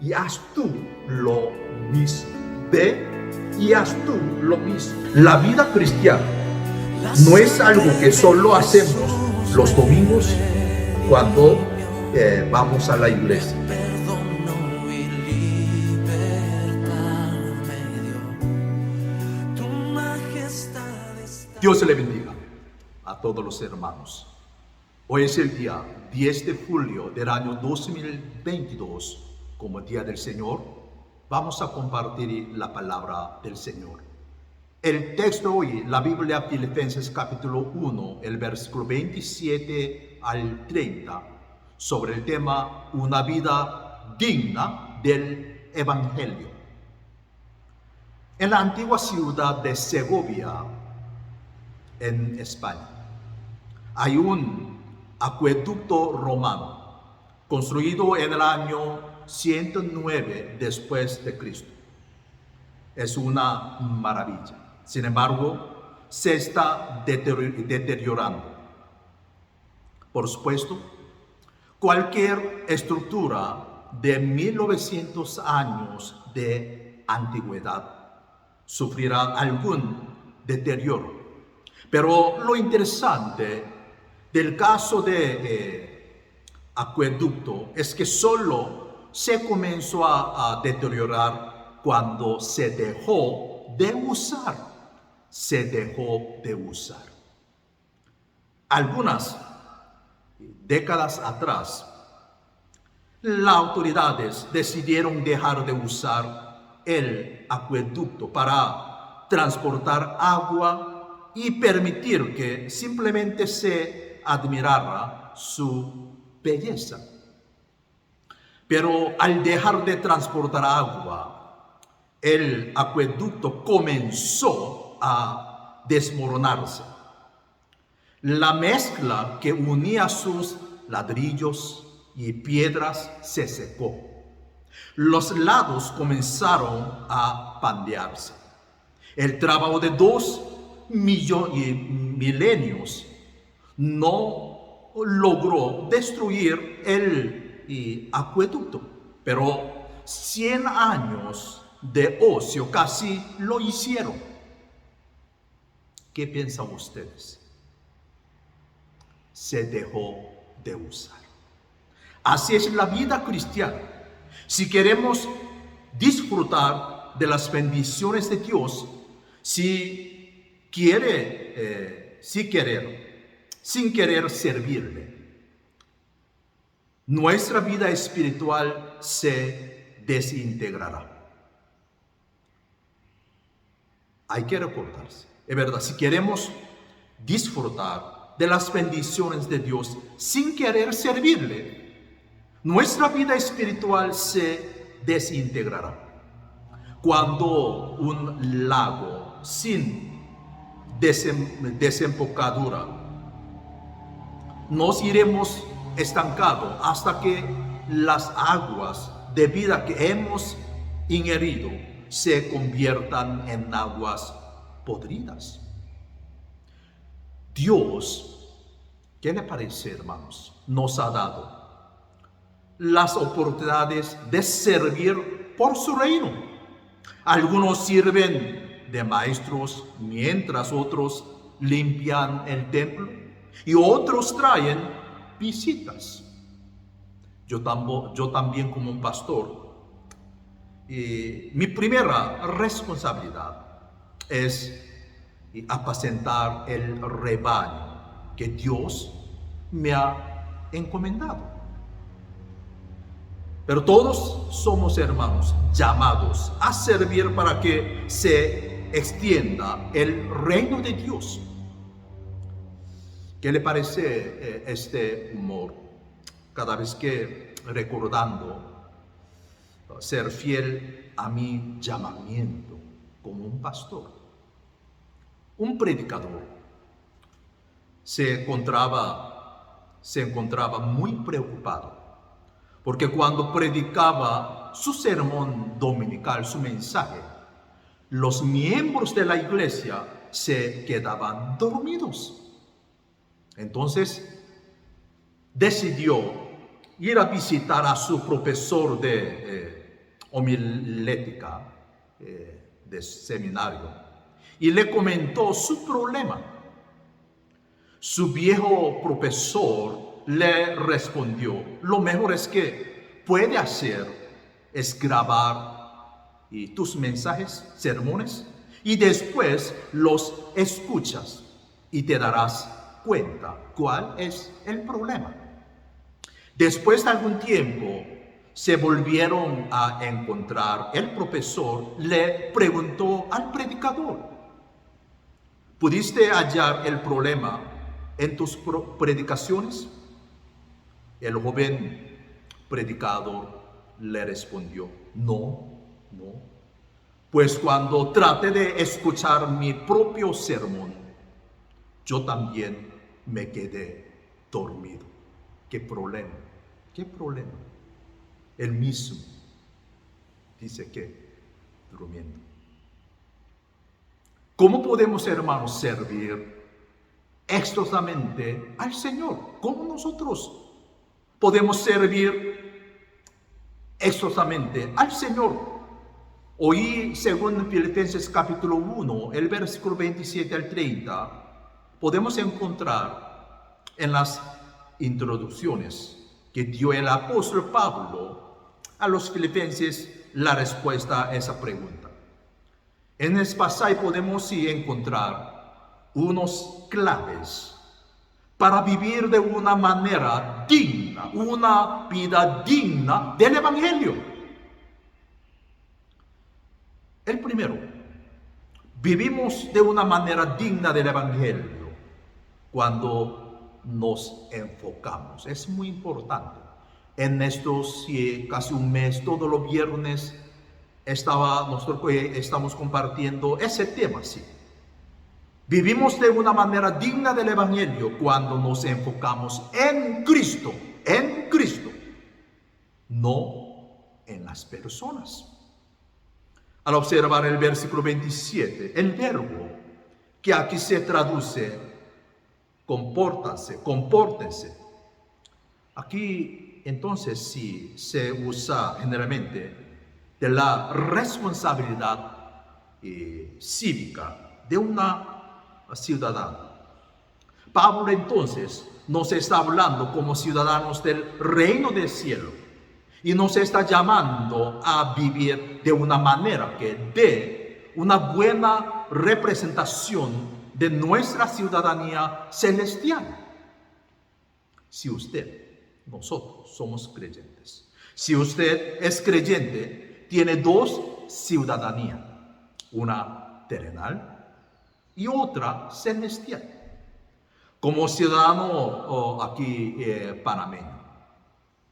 y haz tú lo mismo. Ve y haz tú lo mismo. La vida cristiana no es algo que solo hacemos los domingos cuando vamos a la iglesia. Dios le bendiga a todos los hermanos. Hoy es el día 10 de julio del año 2022, como Día del Señor. Vamos a compartir la palabra del Señor. El texto hoy, la Biblia, Filipenses capítulo 1, el versículo 27 al 30, sobre el tema una vida digna del Evangelio. En la antigua ciudad de Segovia, en España, hay un acueducto romano construido en el año 109 después de Cristo. Es una maravilla. Sin embargo, se está deteriorando. Por supuesto, cualquier estructura de 1900 años de antigüedad sufrirá algún deterioro. Pero lo interesante del caso de acueducto es que solo se comenzó a deteriorar cuando se dejó de usar. Algunas décadas atrás, las autoridades decidieron dejar de usar el acueducto para transportar agua y permitir que simplemente se admirara su belleza. Pero al dejar de transportar agua, el acueducto comenzó a desmoronarse. La mezcla que unía sus ladrillos y piedras se secó. Los lados comenzaron a pandearse. El trabajo de 2 milenios no logró destruir el acueducto, pero 100 años de ocio casi lo hicieron. ¿Qué piensan ustedes? Se dejó de usar. Así es la vida cristiana. Si queremos disfrutar de las bendiciones de Dios, sin querer servirle, nuestra vida espiritual se desintegrará. Hay que recordarse, es verdad, si queremos disfrutar de las bendiciones de Dios sin querer servirle, nuestra vida espiritual se desintegrará. Cuando un lago sin desembocadura, nos iremos estancados hasta que las aguas de vida que hemos ingerido se conviertan en aguas podridas. Dios, ¿qué le parece, hermanos? Nos ha dado las oportunidades de servir por su reino. Algunos sirven de maestros, mientras otros limpian el templo y otros traen visitas. Yo también como un pastor, mi primera responsabilidad es apacentar el rebaño que Dios me ha encomendado. Pero todos somos hermanos llamados a servir para que se extienda el reino de Dios. ¿Qué le parece este humor? Cada vez que recordando ser fiel a mi llamamiento como un pastor, un predicador se encontraba muy preocupado, porque cuando predicaba su sermón dominical, su mensaje, los miembros de la iglesia se quedaban dormidos. Entonces decidió ir a visitar a su profesor de homilética de seminario y le comentó su problema. Su viejo profesor le respondió: lo mejor es que puede hacer es grabar tus mensajes, sermones, y después los escuchas y te darás cuenta cuál es el problema. Después de algún tiempo se volvieron a encontrar. El profesor le preguntó al predicador: ¿pudiste hallar el problema en tus predicaciones? El joven predicador le respondió: no. Pues cuando traté de escuchar mi propio sermón, yo también me quedé dormido. ¿Qué problema? Él mismo dice que durmiendo. ¿Cómo podemos, hermanos, servir exitosamente al Señor? ¿Cómo nosotros podemos servir exitosamente al Señor? Hoy, según Filipenses capítulo 1, el versículo 27 al 30, podemos encontrar en las introducciones que dio el apóstol Pablo a los filipenses la respuesta a esa pregunta. En este pasaje podemos encontrar unos claves para vivir de una manera digna, una vida digna del Evangelio. El primero, vivimos de una manera digna del Evangelio cuando nos enfocamos. Es muy importante. En estos casi un mes, todos los viernes, nosotros estamos compartiendo ese tema, sí. Vivimos de una manera digna del Evangelio cuando nos enfocamos en Cristo, no en las personas. Al observar el versículo 27, el verbo que aquí se traduce compórtense. Aquí entonces sí se usa generalmente de la responsabilidad cívica de una ciudadana. Pablo entonces nos está hablando como ciudadanos del reino del cielo y nos está llamando a vivir de una manera que dé una buena representación de nuestra ciudadanía celestial. Si nosotros somos creyentes. Si usted es creyente, tiene dos ciudadanías, una terrenal y otra celestial. Como ciudadano aquí panameño,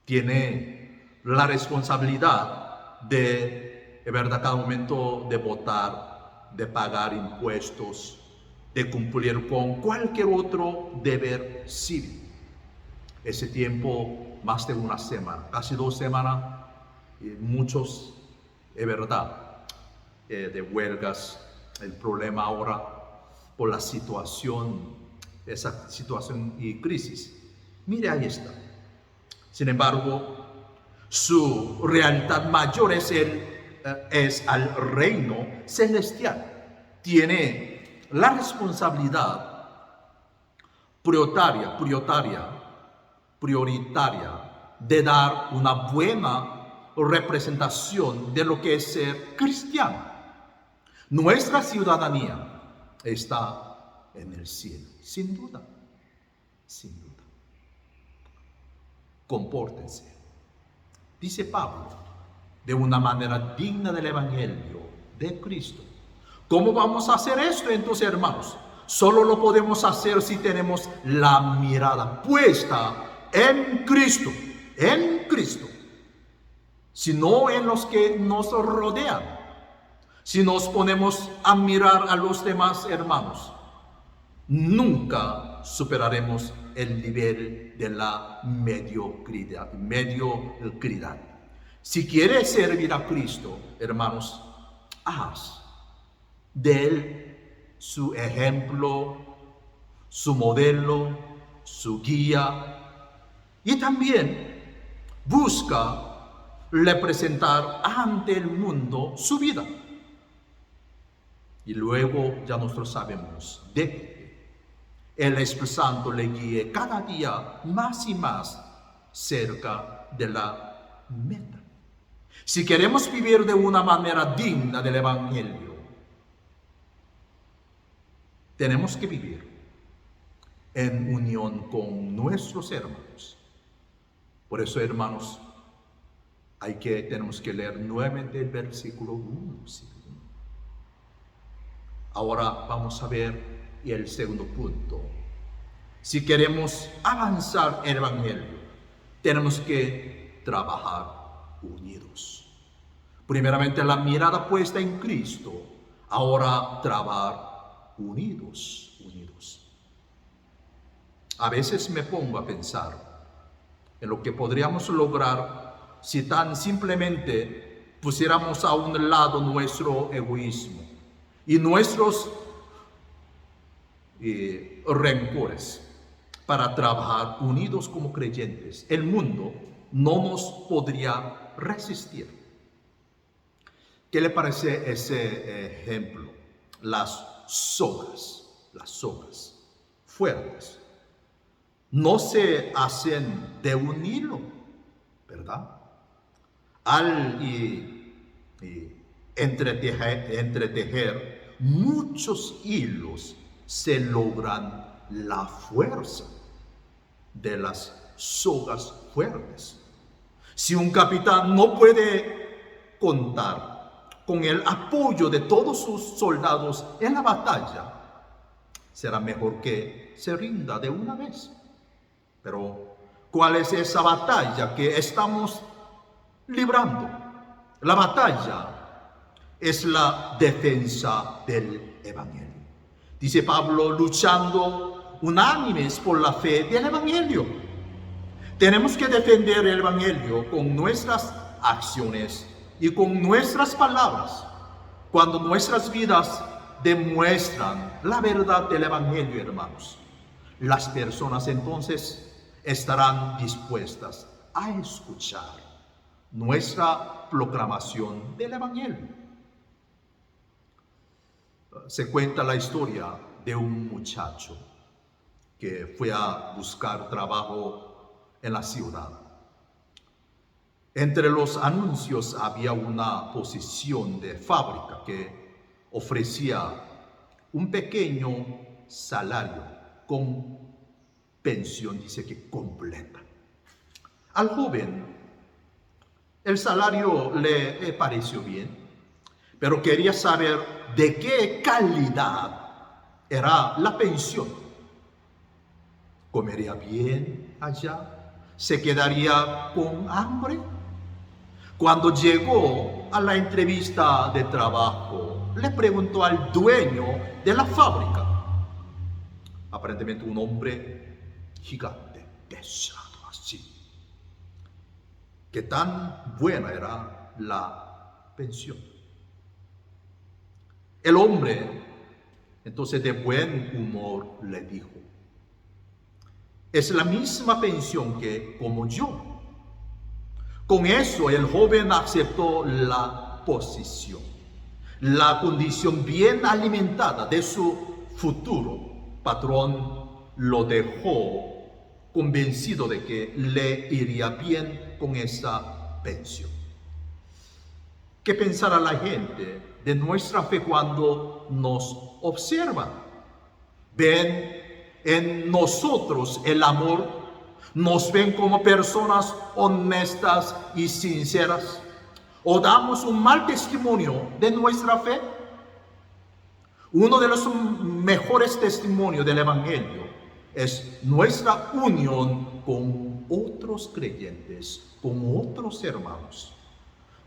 tiene la responsabilidad de verdad, cada momento de votar, de pagar impuestos, de cumplir con cualquier otro deber cívico. Ese tiempo, más de una semana, casi 2 semanas, muchos, es verdad, de huelgas, el problema ahora por la esa situación y crisis. Mire, ahí está. Sin embargo, su realidad mayor es al reino celestial. Tiene la responsabilidad prioritaria de dar una buena representación de lo que es ser cristiano. Nuestra ciudadanía está en el cielo, sin duda. Compórtense, dice Pablo, de una manera digna del Evangelio de Cristo. ¿Cómo vamos a hacer esto entonces, hermanos? Solo lo podemos hacer si tenemos la mirada puesta en Cristo, sino en los que nos rodean. Si nos ponemos a mirar a los demás hermanos, nunca superaremos el nivel de la mediocridad. Si quieres servir a Cristo, hermanos, haz de Él su ejemplo, su modelo, su guía, y también busca representar ante el mundo su vida. Y luego ya nosotros sabemos de que el Espíritu Santo le guíe cada día más y más cerca de la meta. Si queremos vivir de una manera digna del Evangelio, tenemos que vivir en unión con nuestros hermanos. Por eso, hermanos, tenemos que leer nuevamente el versículo 1. ¿Sí? Ahora vamos a ver el segundo punto. Si queremos avanzar en el Evangelio, tenemos que trabajar unidos. Primeramente, la mirada puesta en Cristo. Ahora, trabajar unidos. A veces me pongo a pensar en lo que podríamos lograr si tan simplemente pusiéramos a un lado nuestro egoísmo y nuestros rencores para trabajar unidos como creyentes. El mundo no nos podría resistir. ¿Qué le parece ese ejemplo? Las sogas fuertes no se hacen de un hilo, ¿verdad? Al entretejer muchos hilos, se logran la fuerza de las sogas fuertes. Si un capitán no puede contar con el apoyo de todos sus soldados en la batalla, será mejor que se rinda de una vez. Pero, ¿cuál es esa batalla que estamos librando? La batalla es la defensa del Evangelio. Dice Pablo, luchando unánimes por la fe del Evangelio. Tenemos que defender el Evangelio con nuestras acciones y con nuestras palabras. Cuando nuestras vidas demuestran la verdad del Evangelio, hermanos, las personas entonces estarán dispuestas a escuchar nuestra proclamación del Evangelio. Se cuenta la historia de un muchacho que fue a buscar trabajo en la ciudad. Entre los anuncios había una posición de fábrica que ofrecía un pequeño salario con pensión, dice que completa. Al joven el salario le pareció bien, pero quería saber de qué calidad era la pensión. ¿Comería bien allá? ¿Se quedaría con hambre? Cuando llegó a la entrevista de trabajo, le preguntó al dueño de la fábrica, aparentemente un hombre gigante, pesado así, qué tan buena era la pensión. El hombre, entonces de buen humor, le dijo, es la misma pensión que como yo. Con eso el joven aceptó la posición, la condición bien alimentada de su futuro patrón. Lo dejó convencido de que le iría bien con esa pensión. ¿Qué pensará la gente de nuestra fe cuando nos observan? ¿Ven en nosotros el amor? ¿Nos ven como personas honestas y sinceras? ¿O damos un mal testimonio de nuestra fe? Uno de los mejores testimonios del Evangelio es nuestra unión con otros creyentes, con otros hermanos.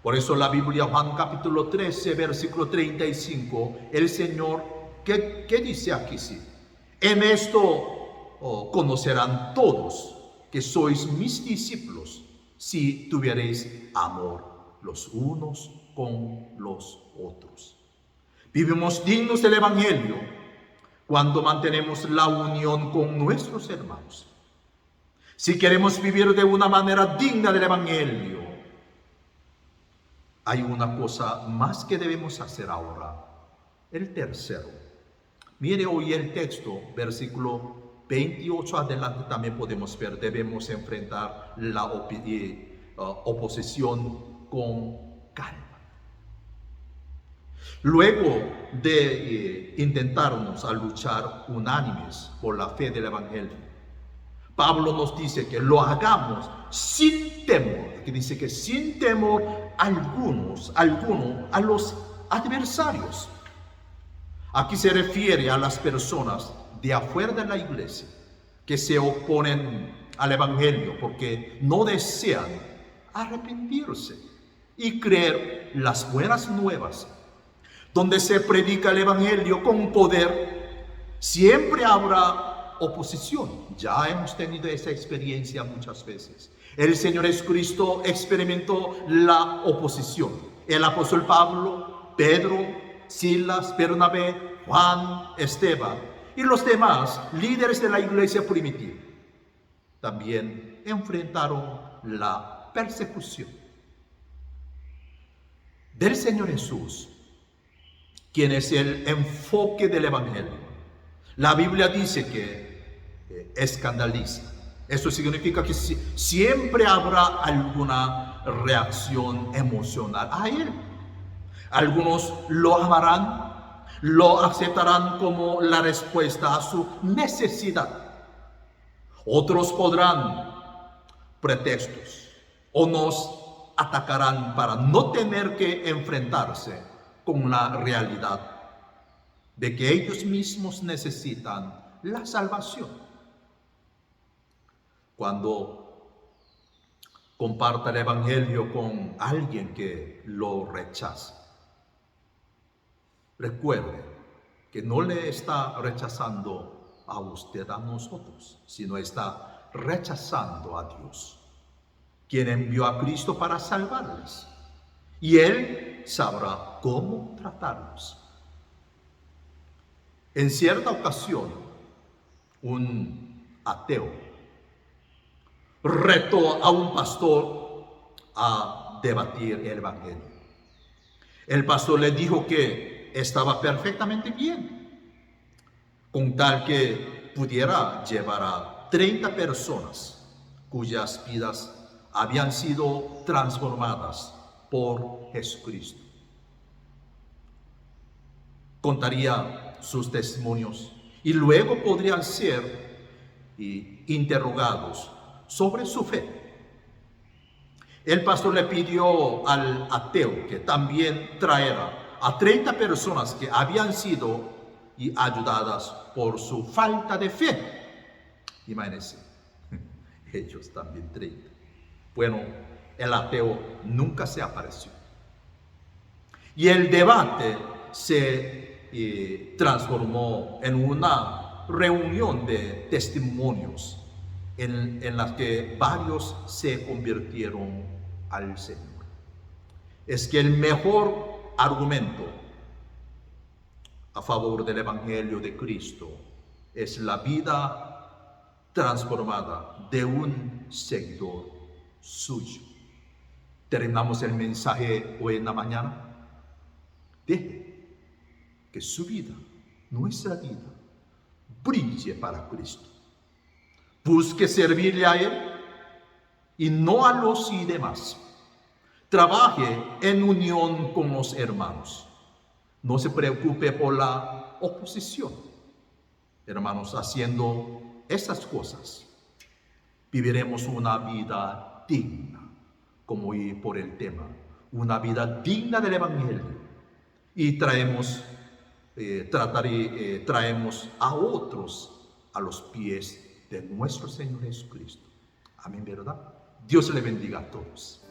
Por eso la Biblia, Juan capítulo 13, versículo 35, el Señor, ¿qué dice aquí? Sí, en esto conocerán todos que sois mis discípulos, si tuviereis amor los unos con los otros. Vivimos dignos del Evangelio cuando mantenemos la unión con nuestros hermanos. Si queremos vivir de una manera digna del Evangelio, hay una cosa más que debemos hacer ahora. El tercero. Mire hoy el texto, versículo 28 adelante también podemos ver, debemos enfrentar la oposición con calma. Luego de intentarnos a luchar unánimes por la fe del Evangelio, Pablo nos dice que lo hagamos sin temor, que dice que sin temor alguno a los adversarios. Aquí se refiere a las personas de afuera de la iglesia que se oponen al Evangelio porque no desean arrepentirse y creer las buenas nuevas. Donde se predica el Evangelio con poder, siempre habrá oposición. Ya hemos tenido esa experiencia muchas veces. El Señor Jesucristo experimentó la oposición. El apóstol Pablo, Pedro, Silas, Bernabé, Juan, Esteban y los demás líderes de la iglesia primitiva también enfrentaron la persecución del Señor Jesús, quien es el enfoque del Evangelio. La Biblia dice que escandaliza. Eso significa que siempre habrá alguna reacción emocional a él. Algunos lo amarán, lo aceptarán como la respuesta a su necesidad. Otros podrán pretextos o nos atacarán para no tener que enfrentarse con la realidad de que ellos mismos necesitan la salvación. Cuando comparta el Evangelio con alguien que lo rechaza, recuerde que no le está rechazando a usted, a nosotros, sino está rechazando a Dios, quien envió a Cristo para salvarles. Y Él sabrá cómo tratarlos. En cierta ocasión, un ateo retó a un pastor a debatir el Evangelio. El pastor le dijo que estaba perfectamente bien, con tal que pudiera llevar a 30 personas cuyas vidas habían sido transformadas por Jesucristo. Contaría sus testimonios y luego podrían ser interrogados sobre su fe. El pastor le pidió al ateo que también traera a 30 personas que habían sido ayudadas por su falta de fe. Imagínense, ellos también 30. Bueno, el ateo nunca se apareció. Y el debate se transformó en una reunión de testimonios en las que varios se convirtieron al Señor. Es que el mejor argumento a favor del Evangelio de Cristo es la vida transformada de un seguidor suyo. Terminamos el mensaje hoy en la mañana. Deje que su vida, nuestra vida, brille para Cristo. Busque servirle a Él y no a los demás. Trabaje en unión con los hermanos. No se preocupe por la oposición. Hermanos, haciendo estas cosas, viviremos una vida digna, como hoy por el tema, una vida digna del Evangelio. Y traemos a otros a los pies de nuestro Señor Jesucristo. Amén, ¿verdad? Dios le bendiga a todos.